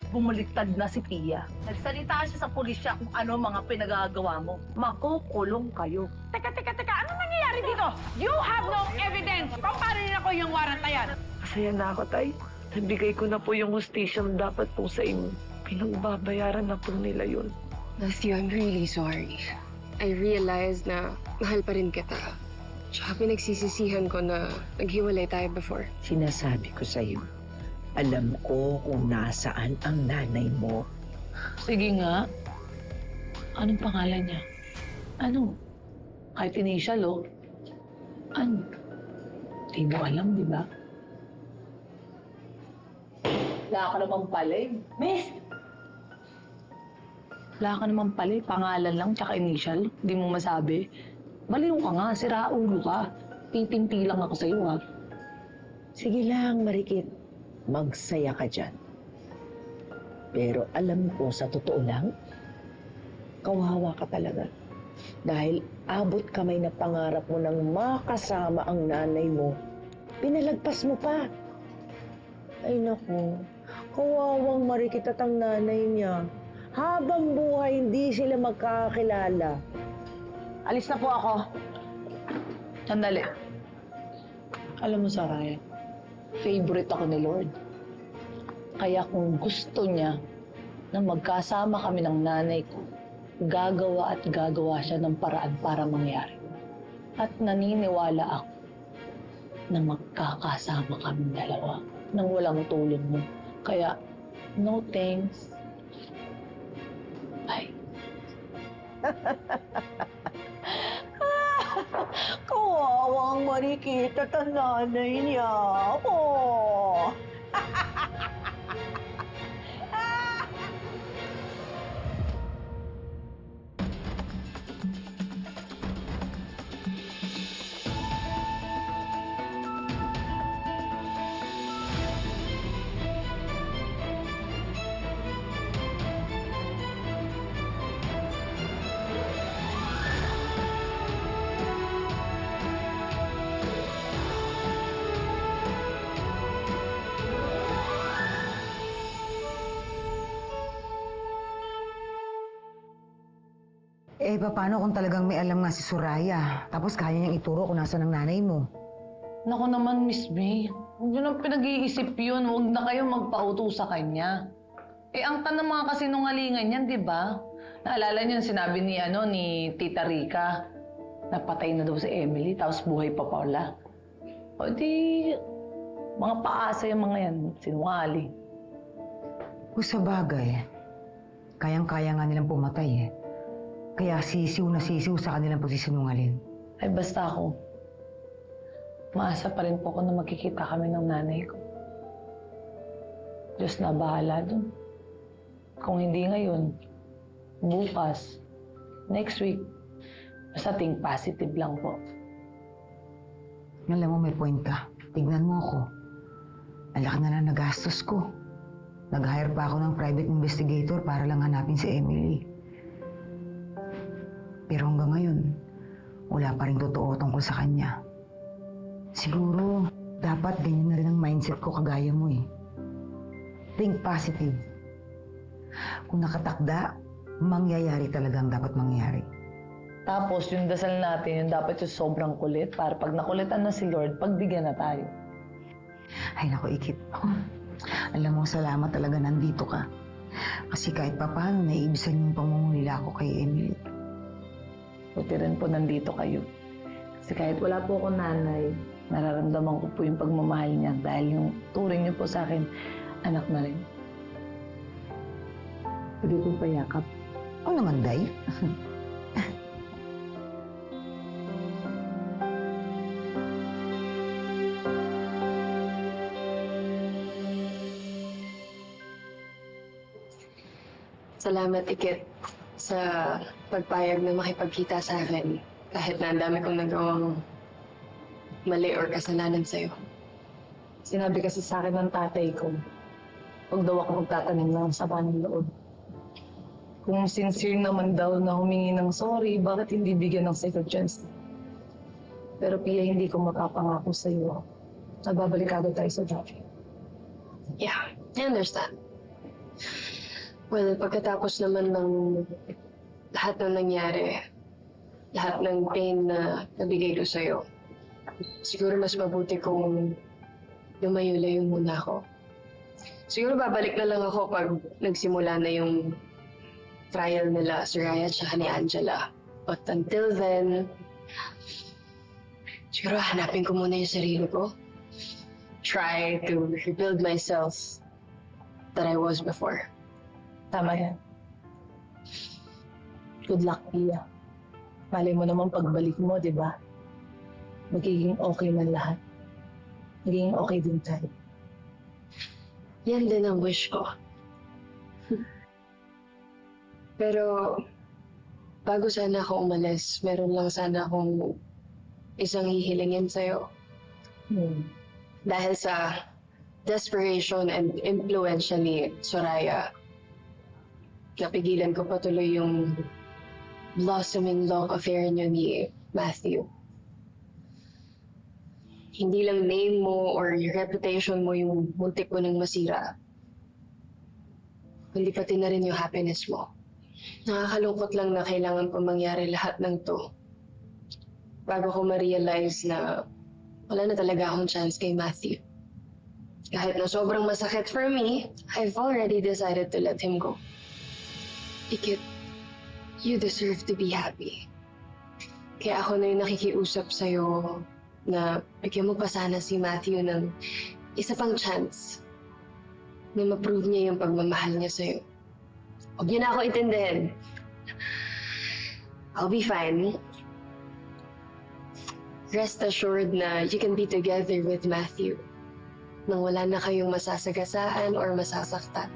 bumaliktad na si Pia. Nagsalita siya sa pulisya kung ano mga pinagagawa mo. Makukulong kayo. Teka! Ano nangyayari dito? You have no evidence! Paano nila ko yung warrant na yan? Masaya na ako, Tay. Nabigay ko na po yung hustisyang dapat po sa inyo. Pinagbabayaran na po nila yun. Matthew, I'm really sorry. I realized na mahal pa rin kita. Tsaka pinagsisisihan ko na naghiwalay tayo before. Sinasabi ko sa'yo, alam ko kung nasaan ang nanay mo. Sige nga. Anong pangalan niya? Ano? Kahit initial, oh. Ano? Di mo alam, di ba? Wala ka naman pala eh. Miss! Wala ka naman pala eh. Pangalan lang, tsaka initial. Di mo masabi. Baliw ka nga, siraulo ka. Titimpi lang ako sa'yo, ha? Sige lang, Marikit. Magsaya ka dyan. Pero alam ko, sa totoo lang, kawawa ka talaga. Dahil abot kamay na pangarap mo nang makasama ang nanay mo, pinalagpas mo pa. Ay naku, kawawang Marikit at ang nanay niya. Habang buhay, hindi sila magkakakilala. Alis na po ako. Sandali. Alam mo, Saraya, favorite ako ni Lord. Kaya kung gusto niya na magkasama kami ng nanay ko, gagawa at gagawa siya ng paraan para mangyari. At naniniwala ako na magkakasama kami dalawa nang walang tulong mo. Kaya, no thanks. Bye. Kawawang Marikit at ang nanay niya. Oh. Paano kung talagang may alam nga si Soraya? Tapos kaya niyang ituro kung nasa ng nanay mo. Naku naman, Miss May. Huwag niyo nang pinag-iisip yun. Huwag na kayo magpauto sa kanya. Ang tanong mga kasinungalingan yan, di ba? Naalala niyo yung sinabi ni Tita Rica. Napatay na daw si Emily, tapos buhay pa pala. O di, mga paasa yung mga yan. Sinungaling. Kung sa bagay, kayang-kaya nga nilang pumatay eh. Kaya sisiw na sisiw sa kanilang pagsisinungaling. Ay basta ako. Maasa pa rin po ako na magkikita kami ng nanay ko. Diyos na bahala dun. Kung hindi ngayon, bukas, next week, basta think positive lang po. Alam mo, may point ka. Tignan mo ako. Ang laki na lang nagastos ko. Nag-hire pa ako ng private investigator para lang hanapin si Emily. Pero hanggang ngayon, wala pa rin totoo tungkol sa kanya. Siguro, dapat ganyan na rin ang mindset ko kagaya mo eh. Think positive. Kung nakatakda, mangyayari talaga ang dapat mangyari. Tapos yung dasal natin, yung dapat yung sobrang kulit para pag nakulitan na si Lord, pagbigyan na tayo. Ay naku, Ikit. Alam mo, salamat talaga nandito ka. Kasi kahit papaano, naiibisan yung pangungulila ko kay Emily. Buti rin po nandito kayo. Kasi kahit wala po akong nanay, nararamdaman ko po yung pagmamahal niya dahil yung turing niyo po sa akin, anak na rin. Pwede po payakap. Oo naman, Day. Salamat, Ikit, sa pagpayag na makipagkita sa akin. Kahit na ang dami kong nagawang mali or kasalanan sa'yo. Sinabi kasi sa akin ng tatay ko, huwag daw ako magtatanim ng sama ng loob. Kung sincere naman daw na humingi ng sorry, bakit hindi bigyan ng second chance? Pero Pia, hindi ko magpapangako sa iyo na babalik agad tayo sa dati. Yeah, I understand. Well, pagkatapos naman ng lahat ng nangyari, lahat ng pain na nabigay ko sa'yo, siguro mas mabuti kung lumayo-layo muna ako. Siguro babalik na lang ako pag nagsimula na yung trial nila, Soraya at saka ni Angela. But until then, siguro hanapin ko muna yung sarili ko. Try to rebuild myself that I was before. Tama yan. Good luck, Pia. Malay mo naman pagbalik mo, di ba? Magiging okay na lahat. Magiging okay din tayo. Yan din ang wish ko. Pero, bago sana ako umalis, meron lang sana akong isang hihilingin sa'yo. Dahil sa desperation and impluensya ni Soraya, napigilan ko patuloy yung blossoming love affair niyo ni Matthew. Hindi lang name mo or your reputation mo yung muntik mo nang masira, kundi pati na rin yung happiness mo. Nakakalungkot lang na kailangan pa mangyari lahat ng to bago ko ma-realize na wala na talaga akong chance kay Matthew. Kahit na sobrang masakit for me, I've already decided to let him go. Ikit, you deserve to be happy. Kaya ako na yung nakikiusap sa'yo na bigyan mo pa sana si Matthew ng isa pang chance na ma-prove niya yung pagmamahal niya sa'yo. Huwag niyo na ako intindihin. I'll be fine. Rest assured na you can be together with Matthew nang wala na kayong masasagasaan or masasaktan.